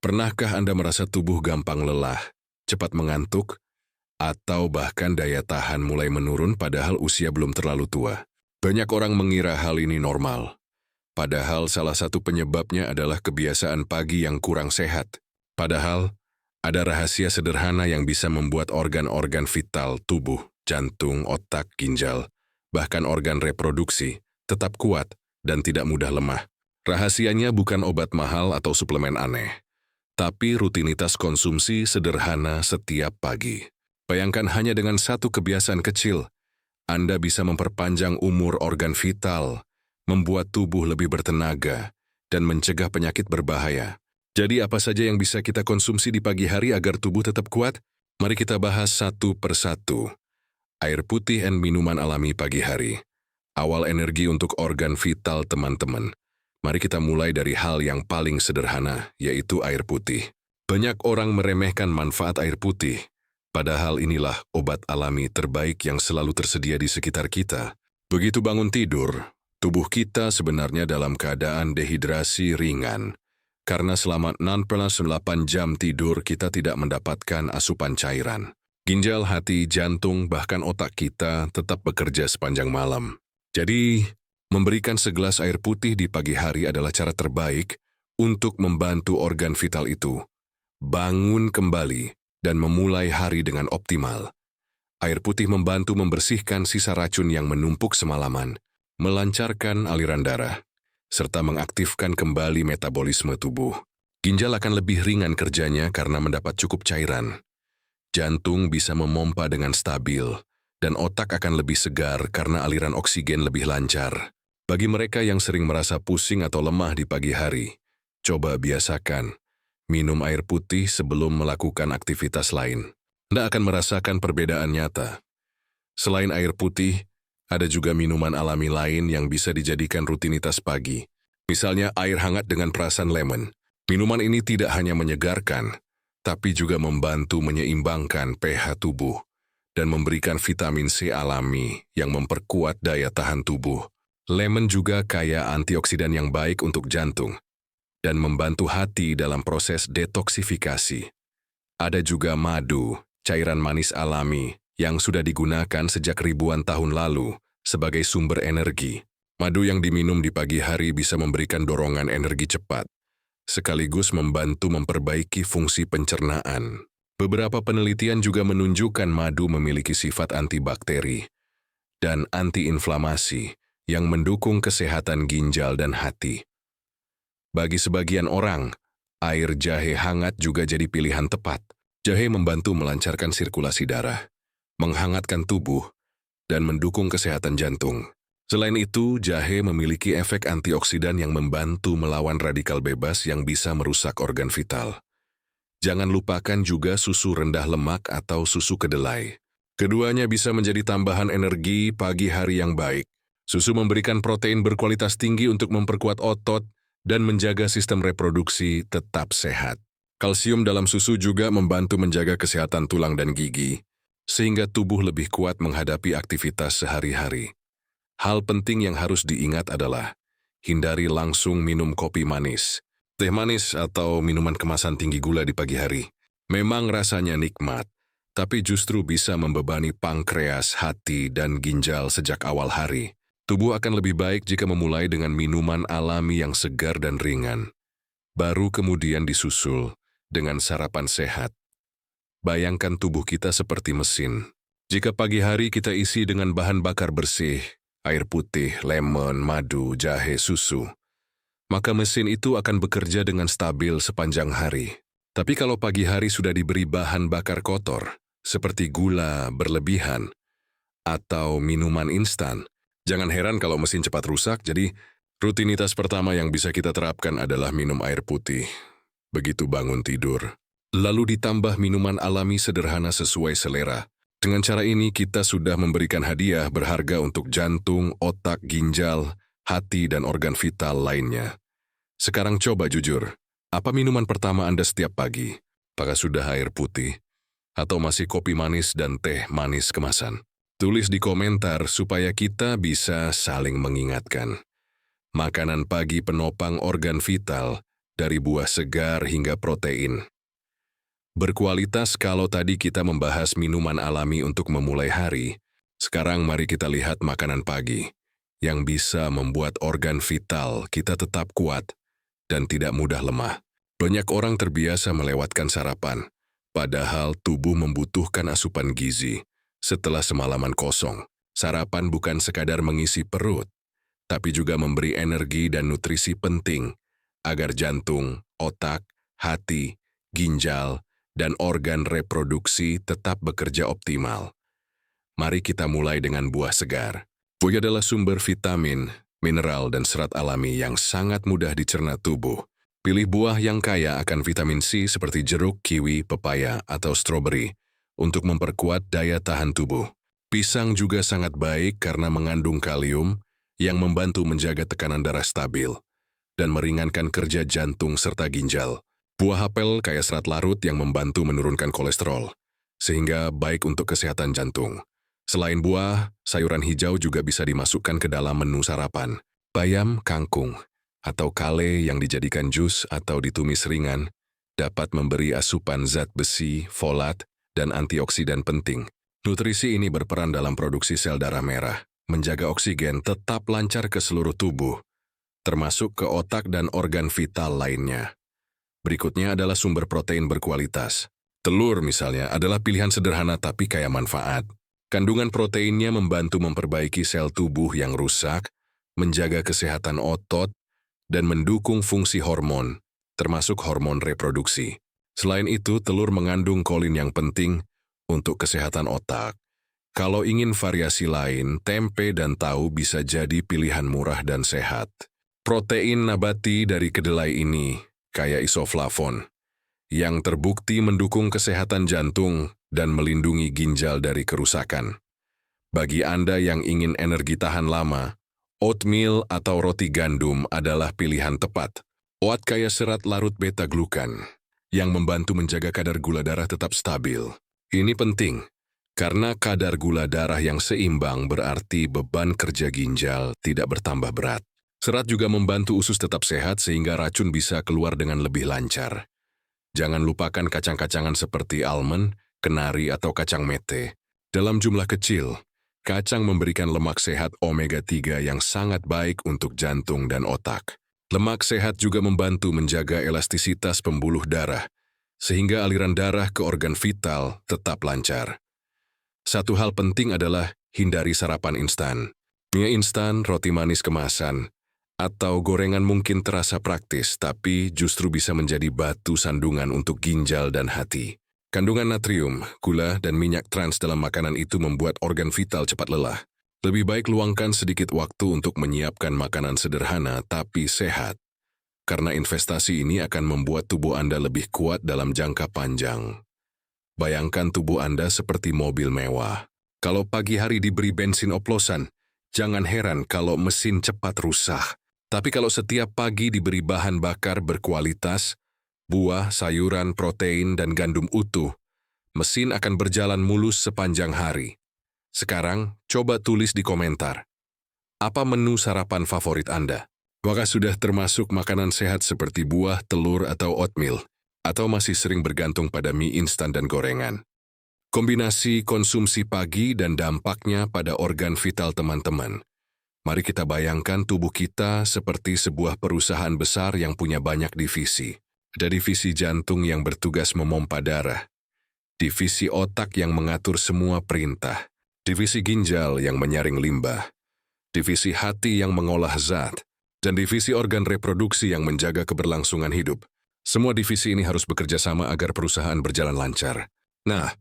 Pernahkah Anda merasa tubuh gampang lelah, cepat mengantuk, atau bahkan daya tahan mulai menurun padahal usia belum terlalu tua? Banyak orang mengira hal ini normal, padahal salah satu penyebabnya adalah kebiasaan pagi yang kurang sehat. Padahal, ada rahasia sederhana yang bisa membuat organ-organ vital tubuh, jantung, otak, ginjal, bahkan organ reproduksi, tetap kuat dan tidak mudah lemah. Rahasianya bukan obat mahal atau suplemen aneh, tapi rutinitas konsumsi sederhana setiap pagi. Bayangkan hanya dengan satu kebiasaan kecil, Anda bisa memperpanjang umur organ vital, membuat tubuh lebih bertenaga, dan mencegah penyakit berbahaya. Jadi apa saja yang bisa kita konsumsi di pagi hari agar tubuh tetap kuat? Mari kita bahas satu persatu. Air putih dan minuman alami pagi hari. Awal energi untuk organ vital teman-teman. Mari kita mulai dari hal yang paling sederhana, yaitu air putih. Banyak orang meremehkan manfaat air putih, padahal inilah obat alami terbaik yang selalu tersedia di sekitar kita. Begitu bangun tidur, tubuh kita sebenarnya dalam keadaan dehidrasi ringan. Karena selama 6-8 jam tidur kita tidak mendapatkan asupan cairan. Ginjal, hati, jantung, bahkan otak kita tetap bekerja sepanjang malam. Jadi, memberikan segelas air putih di pagi hari adalah cara terbaik untuk membantu organ vital itu bangun kembali dan memulai hari dengan optimal. Air putih membantu membersihkan sisa racun yang menumpuk semalaman, melancarkan aliran darah, serta mengaktifkan kembali metabolisme tubuh. Ginjal akan lebih ringan kerjanya karena mendapat cukup cairan. Jantung bisa memompa dengan stabil, dan otak akan lebih segar karena aliran oksigen lebih lancar. Bagi mereka yang sering merasa pusing atau lemah di pagi hari, coba biasakan minum air putih sebelum melakukan aktivitas lain. Anda akan merasakan perbedaan nyata. Selain air putih, ada juga minuman alami lain yang bisa dijadikan rutinitas pagi. Misalnya air hangat dengan perasan lemon. Minuman ini tidak hanya menyegarkan, tapi juga membantu menyeimbangkan pH tubuh dan memberikan vitamin C alami yang memperkuat daya tahan tubuh. Lemon juga kaya antioksidan yang baik untuk jantung dan membantu hati dalam proses detoksifikasi. Ada juga madu, cairan manis alami yang sudah digunakan sejak ribuan tahun lalu sebagai sumber energi. Madu yang diminum di pagi hari bisa memberikan dorongan energi cepat, sekaligus membantu memperbaiki fungsi pencernaan. Beberapa penelitian juga menunjukkan madu memiliki sifat antibakteri dan antiinflamasi yang mendukung kesehatan ginjal dan hati. Bagi sebagian orang, air jahe hangat juga jadi pilihan tepat. Jahe membantu melancarkan sirkulasi darah, menghangatkan tubuh, dan mendukung kesehatan jantung. Selain itu, jahe memiliki efek antioksidan yang membantu melawan radikal bebas yang bisa merusak organ vital. Jangan lupakan juga susu rendah lemak atau susu kedelai. Keduanya bisa menjadi tambahan energi pagi hari yang baik. Susu memberikan protein berkualitas tinggi untuk memperkuat otot dan menjaga sistem reproduksi tetap sehat. Kalsium dalam susu juga membantu menjaga kesehatan tulang dan gigi, sehingga tubuh lebih kuat menghadapi aktivitas sehari-hari. Hal penting yang harus diingat adalah hindari langsung minum kopi manis, teh manis atau minuman kemasan tinggi gula di pagi hari. Memang rasanya nikmat, tapi justru bisa membebani pankreas, hati, dan ginjal sejak awal hari. Tubuh akan lebih baik jika memulai dengan minuman alami yang segar dan ringan, baru kemudian disusul dengan sarapan sehat. Bayangkan tubuh kita seperti mesin. Jika pagi hari kita isi dengan bahan bakar bersih, air putih, lemon, madu, jahe, susu, maka mesin itu akan bekerja dengan stabil sepanjang hari. Tapi kalau pagi hari sudah diberi bahan bakar kotor, seperti gula berlebihan atau minuman instan, jangan heran kalau mesin cepat rusak. Jadi, rutinitas pertama yang bisa kita terapkan adalah minum air putih begitu bangun tidur. Lalu ditambah minuman alami sederhana sesuai selera. Dengan cara ini kita sudah memberikan hadiah berharga untuk jantung, otak, ginjal, hati, dan organ vital lainnya. Sekarang coba jujur, apa minuman pertama Anda setiap pagi? Apakah sudah air putih? Atau masih kopi manis dan teh manis kemasan? Tulis di komentar supaya kita bisa saling mengingatkan. Makanan pagi penopang organ vital dari buah segar hingga protein. Berkualitas. Kalau tadi kita membahas minuman alami untuk memulai hari, sekarang mari kita lihat makanan pagi yang bisa membuat organ vital kita tetap kuat dan tidak mudah lemah. Banyak orang terbiasa melewatkan sarapan, padahal tubuh membutuhkan asupan gizi setelah semalaman kosong. Sarapan bukan sekadar mengisi perut, tapi juga memberi energi dan nutrisi penting agar jantung, otak, hati, ginjal, dan organ reproduksi tetap bekerja optimal. Mari kita mulai dengan buah segar. Buah adalah sumber vitamin, mineral, dan serat alami yang sangat mudah dicerna tubuh. Pilih buah yang kaya akan vitamin C seperti jeruk, kiwi, pepaya, atau stroberi untuk memperkuat daya tahan tubuh. Pisang juga sangat baik karena mengandung kalium yang membantu menjaga tekanan darah stabil dan meringankan kerja jantung serta ginjal. Buah apel kaya serat larut yang membantu menurunkan kolesterol, sehingga baik untuk kesehatan jantung. Selain buah, sayuran hijau juga bisa dimasukkan ke dalam menu sarapan. Bayam, kangkung, atau kale yang dijadikan jus atau ditumis ringan dapat memberi asupan zat besi, folat, dan antioksidan penting. Nutrisi ini berperan dalam produksi sel darah merah, menjaga oksigen tetap lancar ke seluruh tubuh, termasuk ke otak dan organ vital lainnya. Berikutnya adalah sumber protein berkualitas. Telur misalnya adalah pilihan sederhana tapi kaya manfaat. Kandungan proteinnya membantu memperbaiki sel tubuh yang rusak, menjaga kesehatan otot, dan mendukung fungsi hormon, termasuk hormon reproduksi. Selain itu, telur mengandung kolin yang penting untuk kesehatan otak. Kalau ingin variasi lain, tempe dan tahu bisa jadi pilihan murah dan sehat. Protein nabati dari kedelai ini kaya isoflavon, yang terbukti mendukung kesehatan jantung dan melindungi ginjal dari kerusakan. Bagi Anda yang ingin energi tahan lama, oatmeal atau roti gandum adalah pilihan tepat. Oat kaya serat larut beta-glukan, yang membantu menjaga kadar gula darah tetap stabil. Ini penting, karena kadar gula darah yang seimbang berarti beban kerja ginjal tidak bertambah berat. Serat juga membantu usus tetap sehat sehingga racun bisa keluar dengan lebih lancar. Jangan lupakan kacang-kacangan seperti almond, kenari, atau kacang mete. Dalam jumlah kecil, kacang memberikan lemak sehat omega-3 yang sangat baik untuk jantung dan otak. Lemak sehat juga membantu menjaga elastisitas pembuluh darah, sehingga aliran darah ke organ vital tetap lancar. Satu hal penting adalah hindari sarapan instan. Mie instan, roti manis kemasan, atau gorengan mungkin terasa praktis, tapi justru bisa menjadi batu sandungan untuk ginjal dan hati. Kandungan natrium, gula, dan minyak trans dalam makanan itu membuat organ vital cepat lelah. Lebih baik luangkan sedikit waktu untuk menyiapkan makanan sederhana tapi sehat, karena investasi ini akan membuat tubuh Anda lebih kuat dalam jangka panjang. Bayangkan tubuh Anda seperti mobil mewah. Kalau pagi hari diberi bensin oplosan, jangan heran kalau mesin cepat rusak. Tapi kalau setiap pagi diberi bahan bakar berkualitas, buah, sayuran, protein, dan gandum utuh, mesin akan berjalan mulus sepanjang hari. Sekarang, coba tulis di komentar. Apa menu sarapan favorit Anda? Apakah sudah termasuk makanan sehat seperti buah, telur, atau oatmeal? Atau masih sering bergantung pada mie instan dan gorengan? Kombinasi konsumsi pagi dan dampaknya pada organ vital teman-teman. Mari kita bayangkan tubuh kita seperti sebuah perusahaan besar yang punya banyak divisi. Ada divisi jantung yang bertugas memompa darah, divisi otak yang mengatur semua perintah, divisi ginjal yang menyaring limbah, divisi hati yang mengolah zat, dan divisi organ reproduksi yang menjaga keberlangsungan hidup. Semua divisi ini harus bekerja sama agar perusahaan berjalan lancar. Nah,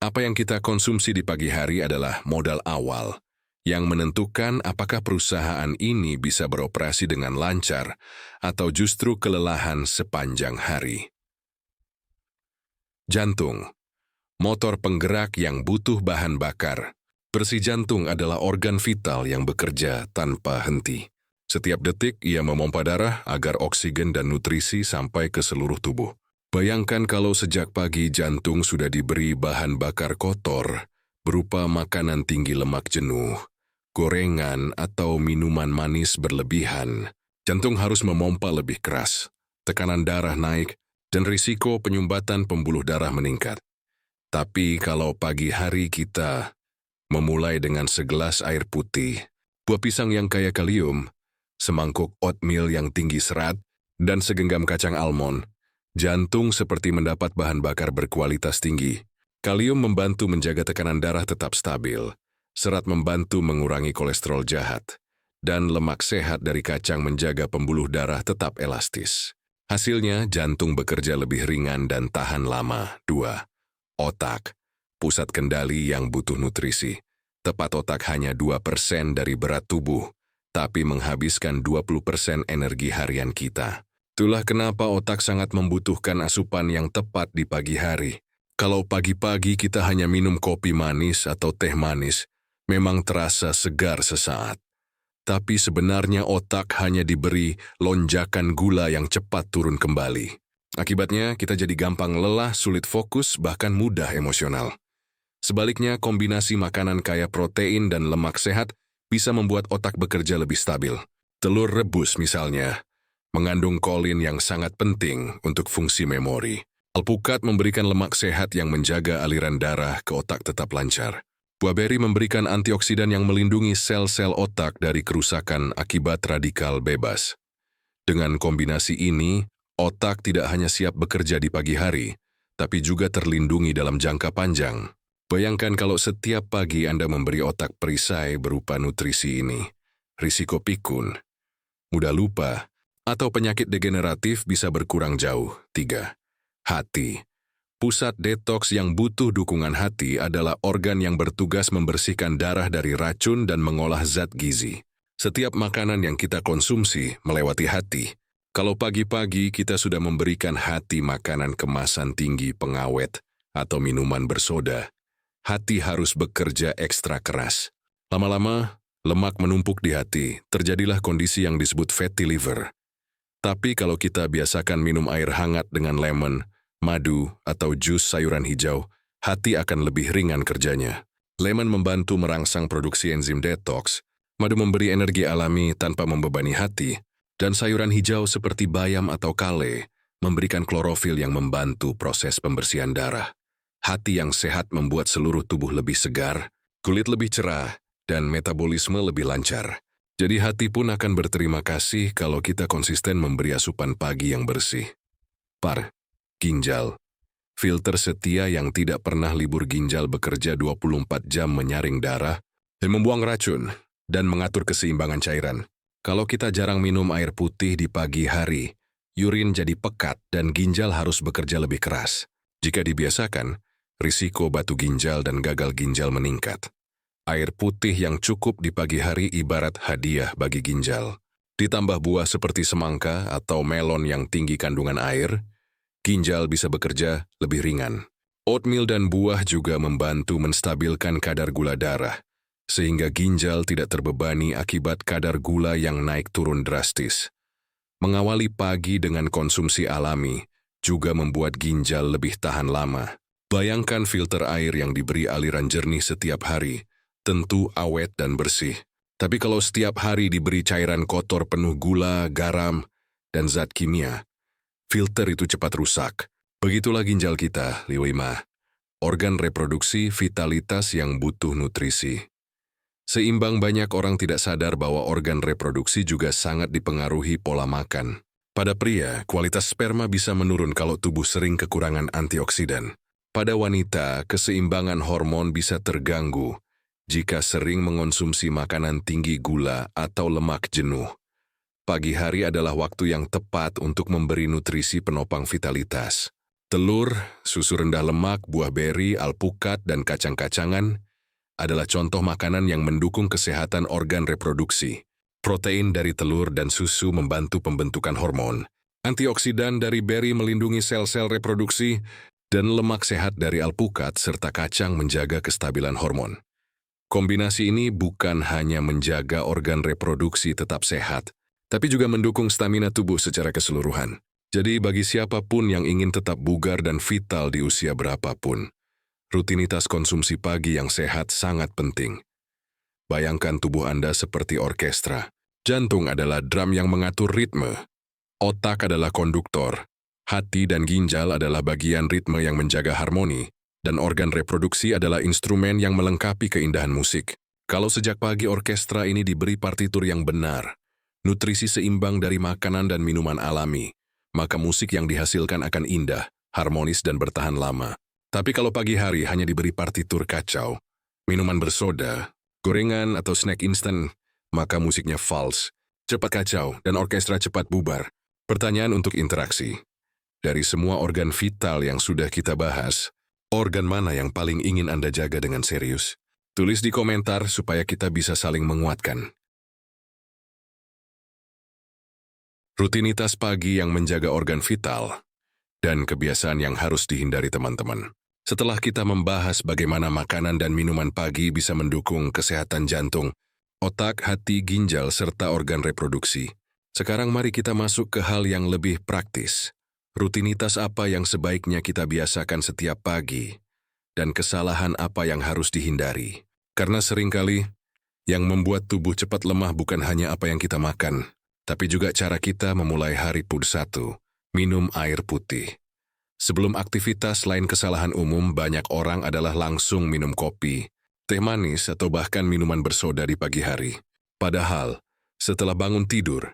apa yang kita konsumsi di pagi hari adalah modal awal yang menentukan apakah perusahaan ini bisa beroperasi dengan lancar atau justru kelelahan sepanjang hari. Jantung, motor penggerak yang butuh bahan bakar. Bersih jantung adalah organ vital yang bekerja tanpa henti. Setiap detik ia memompa darah agar oksigen dan nutrisi sampai ke seluruh tubuh. Bayangkan kalau sejak pagi jantung sudah diberi bahan bakar kotor, berupa makanan tinggi lemak jenuh, gorengan, atau minuman manis berlebihan. Jantung harus memompa lebih keras, tekanan darah naik, dan risiko penyumbatan pembuluh darah meningkat. Tapi kalau pagi hari kita memulai dengan segelas air putih, buah pisang yang kaya kalium, semangkuk oatmeal yang tinggi serat, dan segenggam kacang almond, jantung seperti mendapat bahan bakar berkualitas tinggi. Kalium membantu menjaga tekanan darah tetap stabil, serat membantu mengurangi kolesterol jahat, dan lemak sehat dari kacang menjaga pembuluh darah tetap elastis. Hasilnya, jantung bekerja lebih ringan dan tahan lama. 2. Otak, pusat kendali yang butuh nutrisi. Tepat otak hanya 2% dari berat tubuh, tapi menghabiskan 20% energi harian kita. Itulah kenapa otak sangat membutuhkan asupan yang tepat di pagi hari. Kalau pagi-pagi kita hanya minum kopi manis atau teh manis, memang terasa segar sesaat. Tapi sebenarnya otak hanya diberi lonjakan gula yang cepat turun kembali. Akibatnya, kita jadi gampang lelah, sulit fokus, bahkan mudah emosional. Sebaliknya, kombinasi makanan kaya protein dan lemak sehat bisa membuat otak bekerja lebih stabil. Telur rebus misalnya, mengandung kolin yang sangat penting untuk fungsi memori. Alpukat memberikan lemak sehat yang menjaga aliran darah ke otak tetap lancar. Buah beri memberikan antioksidan yang melindungi sel-sel otak dari kerusakan akibat radikal bebas. Dengan kombinasi ini, otak tidak hanya siap bekerja di pagi hari, tapi juga terlindungi dalam jangka panjang. Bayangkan kalau setiap pagi Anda memberi otak perisai berupa nutrisi ini. Risiko pikun, mudah lupa, atau penyakit degeneratif bisa berkurang jauh. 3. Hati. Pusat detoks yang butuh dukungan hati adalah organ yang bertugas membersihkan darah dari racun dan mengolah zat gizi. Setiap makanan yang kita konsumsi melewati hati. Kalau pagi-pagi kita sudah memberikan hati makanan kemasan tinggi pengawet atau minuman bersoda, hati harus bekerja ekstra keras. Lama-lama, lemak menumpuk di hati, terjadilah kondisi yang disebut fatty liver. Tapi kalau kita biasakan minum air hangat dengan lemon, madu, atau jus sayuran hijau, hati akan lebih ringan kerjanya. Lemon membantu merangsang produksi enzim detox, madu memberi energi alami tanpa membebani hati, dan sayuran hijau seperti bayam atau kale memberikan klorofil yang membantu proses pembersihan darah. Hati yang sehat membuat seluruh tubuh lebih segar, kulit lebih cerah, dan metabolisme lebih lancar. Jadi hati pun akan berterima kasih kalau kita konsisten memberi asupan pagi yang bersih. Ginjal. Filter setia yang tidak pernah libur ginjal bekerja 24 jam menyaring darah dan membuang racun dan mengatur keseimbangan cairan. Kalau kita jarang minum air putih di pagi hari, urin jadi pekat dan ginjal harus bekerja lebih keras. Jika dibiasakan, risiko batu ginjal dan gagal ginjal meningkat. Air putih yang cukup di pagi hari ibarat hadiah bagi ginjal. Ditambah buah seperti semangka atau melon yang tinggi kandungan air, ginjal bisa bekerja lebih ringan. Oatmeal dan buah juga membantu menstabilkan kadar gula darah, sehingga ginjal tidak terbebani akibat kadar gula yang naik turun drastis. Mengawali pagi dengan konsumsi alami juga membuat ginjal lebih tahan lama. Bayangkan filter air yang diberi aliran jernih setiap hari, tentu awet dan bersih. Tapi kalau setiap hari diberi cairan kotor penuh gula, garam, dan zat kimia, filter itu cepat rusak. Begitulah ginjal kita, 5. Organ reproduksi vitalitas yang butuh nutrisi. Seimbang banyak orang tidak sadar bahwa organ reproduksi juga sangat dipengaruhi pola makan. Pada pria, kualitas sperma bisa menurun kalau tubuh sering kekurangan antioksidan. Pada wanita, keseimbangan hormon bisa terganggu jika sering mengonsumsi makanan tinggi gula atau lemak jenuh. Pagi hari adalah waktu yang tepat untuk memberi nutrisi penopang vitalitas. Telur, susu rendah lemak, buah beri, alpukat, dan kacang-kacangan adalah contoh makanan yang mendukung kesehatan organ reproduksi. Protein dari telur dan susu membantu pembentukan hormon. Antioksidan dari beri melindungi sel-sel reproduksi, dan lemak sehat dari alpukat serta kacang menjaga kestabilan hormon. Kombinasi ini bukan hanya menjaga organ reproduksi tetap sehat, tapi juga mendukung stamina tubuh secara keseluruhan. Jadi bagi siapapun yang ingin tetap bugar dan vital di usia berapapun, rutinitas konsumsi pagi yang sehat sangat penting. Bayangkan tubuh Anda seperti orkestra. Jantung adalah drum yang mengatur ritme. Otak adalah konduktor, hati dan ginjal adalah bagian ritme yang menjaga harmoni, dan organ reproduksi adalah instrumen yang melengkapi keindahan musik. Kalau sejak pagi orkestra ini diberi partitur yang benar, nutrisi seimbang dari makanan dan minuman alami, maka musik yang dihasilkan akan indah, harmonis dan bertahan lama. Tapi kalau pagi hari hanya diberi partitur kacau, minuman bersoda, gorengan atau snack instan, maka musiknya fals, cepat kacau, dan orkestra cepat bubar. Pertanyaan untuk interaksi. Dari semua organ vital yang sudah kita bahas, organ mana yang paling ingin Anda jaga dengan serius? Tulis di komentar supaya kita bisa saling menguatkan. Rutinitas pagi yang menjaga organ vital, dan kebiasaan yang harus dihindari teman-teman. Setelah kita membahas bagaimana makanan dan minuman pagi bisa mendukung kesehatan jantung, otak, hati, ginjal, serta organ reproduksi, sekarang mari kita masuk ke hal yang lebih praktis. Rutinitas apa yang sebaiknya kita biasakan setiap pagi, dan kesalahan apa yang harus dihindari. Karena seringkali, yang membuat tubuh cepat lemah bukan hanya apa yang kita makan, tapi juga cara kita memulai hari. 1. Minum air putih. Sebelum aktivitas, lain kesalahan umum banyak orang adalah langsung minum kopi, teh manis, atau bahkan minuman bersoda di pagi hari. Padahal, setelah bangun tidur,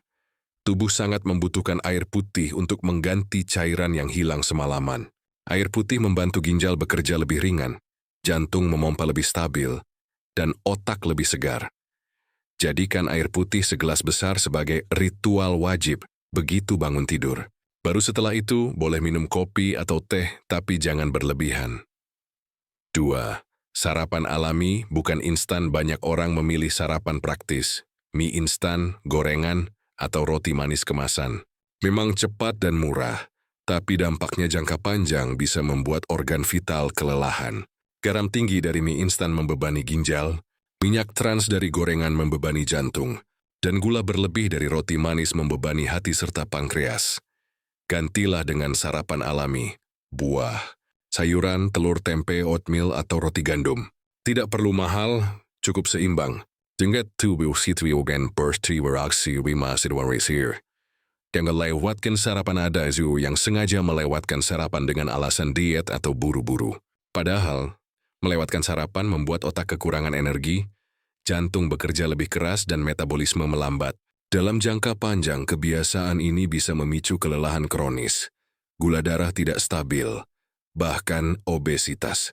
tubuh sangat membutuhkan air putih untuk mengganti cairan yang hilang semalaman. Air putih membantu ginjal bekerja lebih ringan, jantung memompa lebih stabil, dan otak lebih segar. Jadikan air putih segelas besar sebagai ritual wajib begitu bangun tidur. Baru setelah itu, boleh minum kopi atau teh, tapi jangan berlebihan. 2. Sarapan alami, bukan instan. Banyak orang memilih sarapan praktis, mie instan, gorengan, atau roti manis kemasan. Memang cepat dan murah, tapi dampaknya jangka panjang bisa membuat organ vital kelelahan. Garam tinggi dari mie instan membebani ginjal, minyak trans dari gorengan membebani jantung, dan gula berlebih dari roti manis membebani hati serta pankreas. Gantilah dengan sarapan alami, buah, sayuran, telur, tempe, oatmeal, atau roti gandum. Tidak perlu mahal, cukup seimbang. Jangan tubuh situasi pasti bereaksi masih here. Jangan lewatkan sarapan. Ada yang sengaja melewatkan sarapan dengan alasan diet atau buru-buru. Padahal, melewatkan sarapan membuat otak kekurangan energi, jantung bekerja lebih keras dan metabolisme melambat. Dalam jangka panjang, kebiasaan ini bisa memicu kelelahan kronis, gula darah tidak stabil, bahkan obesitas.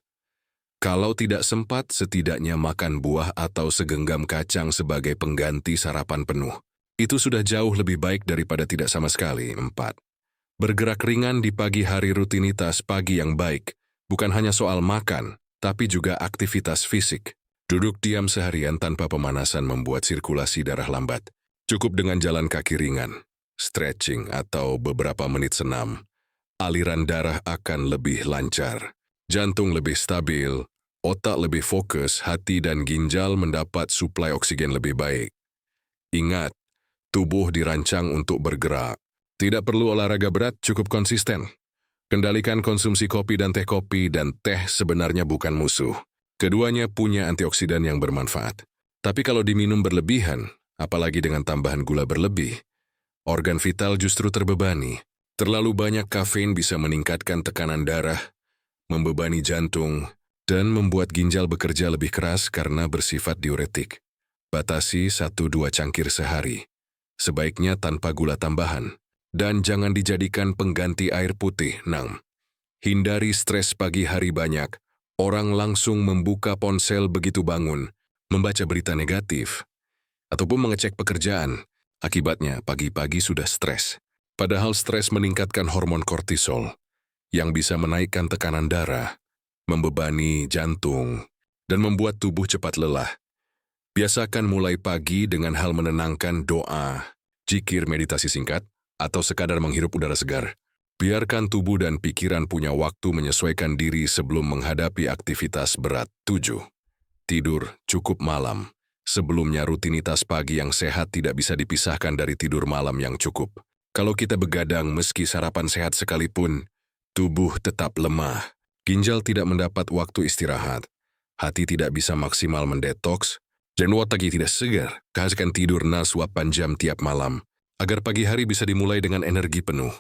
Kalau tidak sempat, setidaknya makan buah atau segenggam kacang sebagai pengganti sarapan penuh. Itu sudah jauh lebih baik daripada tidak sama sekali. 4. Bergerak ringan di pagi hari. Rutinitas pagi yang baik bukan hanya soal makan, tapi juga aktivitas fisik. Duduk diam seharian tanpa pemanasan membuat sirkulasi darah lambat. Cukup dengan jalan kaki ringan, stretching, atau beberapa menit senam. Aliran darah akan lebih lancar. Jantung lebih stabil, otak lebih fokus, hati dan ginjal mendapat suplai oksigen lebih baik. Ingat, tubuh dirancang untuk bergerak. Tidak perlu olahraga berat, cukup konsisten. Kendalikan konsumsi kopi dan teh sebenarnya bukan musuh. Keduanya punya antioksidan yang bermanfaat. Tapi kalau diminum berlebihan, apalagi dengan tambahan gula berlebih, organ vital justru terbebani. Terlalu banyak kafein bisa meningkatkan tekanan darah, membebani jantung, dan membuat ginjal bekerja lebih keras karena bersifat diuretik. Batasi 1-2 cangkir sehari, sebaiknya tanpa gula tambahan, dan jangan dijadikan pengganti air putih. 6. Hindari stres pagi hari. Banyak orang langsung membuka ponsel begitu bangun, membaca berita negatif, ataupun mengecek pekerjaan. Akibatnya pagi-pagi sudah stres. Padahal stres meningkatkan hormon kortisol, yang bisa menaikkan tekanan darah, membebani jantung, dan membuat tubuh cepat lelah. Biasakan mulai pagi dengan hal menenangkan, doa, zikir, meditasi singkat, atau sekadar menghirup udara segar. Biarkan tubuh dan pikiran punya waktu menyesuaikan diri sebelum menghadapi aktivitas berat. 7. Tidur cukup malam. Sebelumnya, rutinitas pagi yang sehat tidak bisa dipisahkan dari tidur malam yang cukup. Kalau kita begadang meski sarapan sehat sekalipun, tubuh tetap lemah, ginjal tidak mendapat waktu istirahat, hati tidak bisa maksimal mendetoks, dan otak tidak segar. Kasihkan tidur 8 jam tiap malam. agar pagi hari bisa dimulai dengan energi penuh.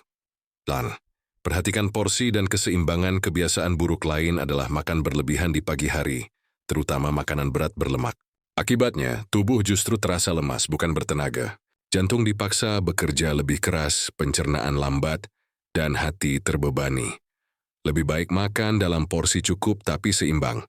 Dan perhatikan porsi dan keseimbangan. Kebiasaan buruk lain adalah makan berlebihan di pagi hari, terutama makanan berat berlemak. Akibatnya, tubuh justru terasa lemas, bukan bertenaga. Jantung dipaksa bekerja lebih keras, pencernaan lambat, dan hati terbebani. Lebih baik makan dalam porsi cukup tapi seimbang.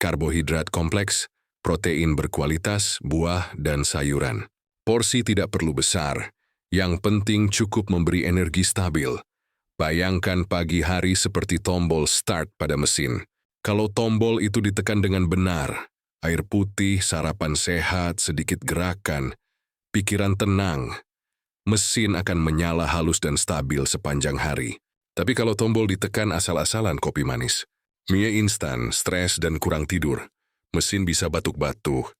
Karbohidrat kompleks, protein berkualitas, buah, dan sayuran. Porsi tidak perlu besar, yang penting cukup memberi energi stabil. Bayangkan pagi hari seperti tombol start pada mesin. Kalau tombol itu ditekan dengan benar, air putih, sarapan sehat, sedikit gerakan, pikiran tenang, mesin akan menyala halus dan stabil sepanjang hari. Tapi kalau tombol ditekan asal-asalan, kopi manis, mie instan, stres, dan kurang tidur, mesin bisa batuk-batuk,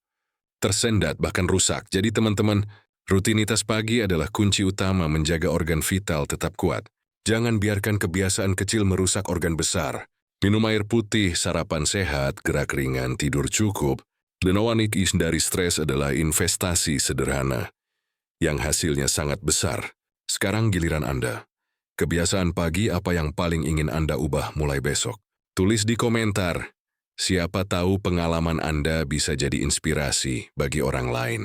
tersendat, bahkan rusak. Jadi teman-teman, rutinitas pagi adalah kunci utama menjaga organ vital tetap kuat. Jangan biarkan kebiasaan kecil merusak organ besar. Minum air putih, sarapan sehat, gerak ringan, tidur cukup, dan dari stres adalah investasi sederhana yang hasilnya sangat besar. Sekarang giliran Anda. Kebiasaan pagi apa yang paling ingin Anda ubah mulai besok? Tulis di komentar. Siapa tahu pengalaman Anda bisa jadi inspirasi bagi orang lain.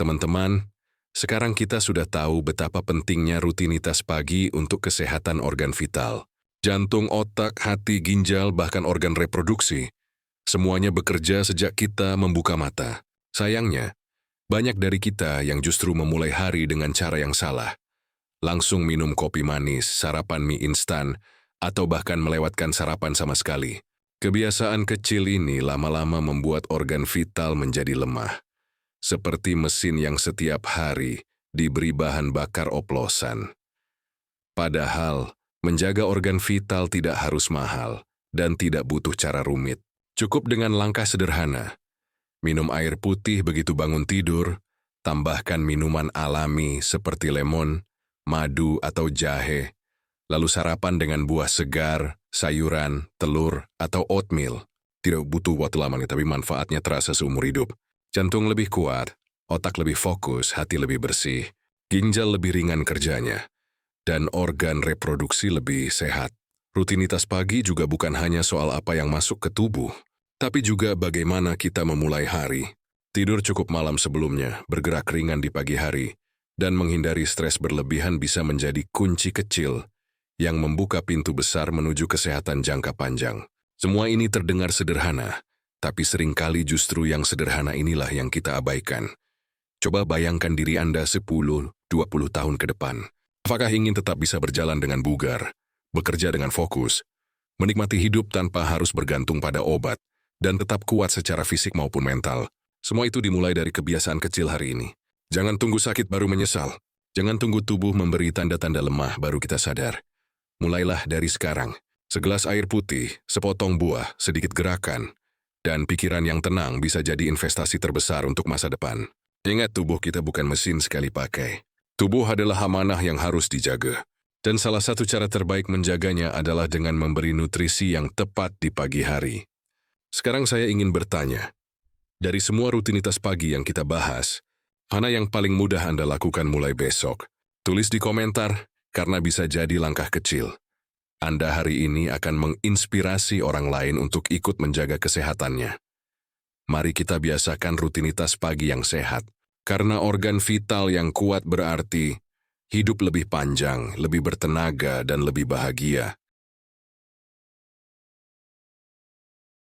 Teman-teman, sekarang kita sudah tahu betapa pentingnya rutinitas pagi untuk kesehatan organ vital. Jantung, otak, hati, ginjal, bahkan organ reproduksi. Semuanya bekerja sejak kita membuka mata. Sayangnya, banyak dari kita yang justru memulai hari dengan cara yang salah. Langsung minum kopi manis, sarapan mie instan, atau bahkan melewatkan sarapan sama sekali. Kebiasaan kecil ini lama-lama membuat organ vital menjadi lemah. Seperti mesin yang setiap hari diberi bahan bakar oplosan. Padahal, menjaga organ vital tidak harus mahal dan tidak butuh cara rumit. Cukup dengan langkah sederhana. Minum air putih begitu bangun tidur, tambahkan minuman alami seperti lemon, madu, atau jahe, lalu sarapan dengan buah segar, sayuran, telur, atau oatmeal. Tidak butuh waktu lama tapi manfaatnya terasa seumur hidup. Jantung lebih kuat, otak lebih fokus, hati lebih bersih, ginjal lebih ringan kerjanya, dan organ reproduksi lebih sehat. Rutinitas pagi juga bukan hanya soal apa yang masuk ke tubuh, tapi juga bagaimana kita memulai hari. Tidur cukup malam sebelumnya, bergerak ringan di pagi hari, dan menghindari stres berlebihan bisa menjadi kunci kecil yang membuka pintu besar menuju kesehatan jangka panjang. Semua ini terdengar sederhana, tapi seringkali justru yang sederhana inilah yang kita abaikan. Coba bayangkan diri Anda 10-20 tahun ke depan. Apakah ingin tetap bisa berjalan dengan bugar, bekerja dengan fokus, menikmati hidup tanpa harus bergantung pada obat, dan tetap kuat secara fisik maupun mental? Semua itu dimulai dari kebiasaan kecil hari ini. Jangan tunggu sakit baru menyesal. Jangan tunggu tubuh memberi tanda-tanda lemah baru kita sadar. Mulailah dari sekarang. Segelas air putih, sepotong buah, sedikit gerakan, dan pikiran yang tenang bisa jadi investasi terbesar untuk masa depan. Ingat, tubuh kita bukan mesin sekali pakai. Tubuh adalah amanah yang harus dijaga. Dan salah satu cara terbaik menjaganya adalah dengan memberi nutrisi yang tepat di pagi hari. Sekarang saya ingin bertanya, dari semua rutinitas pagi yang kita bahas, mana yang paling mudah Anda lakukan mulai besok? Tulis di komentar, karena bisa jadi langkah kecil. Anda hari ini akan menginspirasi orang lain untuk ikut menjaga kesehatannya. Mari kita biasakan rutinitas pagi yang sehat, karena organ vital yang kuat berarti hidup lebih panjang, lebih bertenaga, dan lebih bahagia.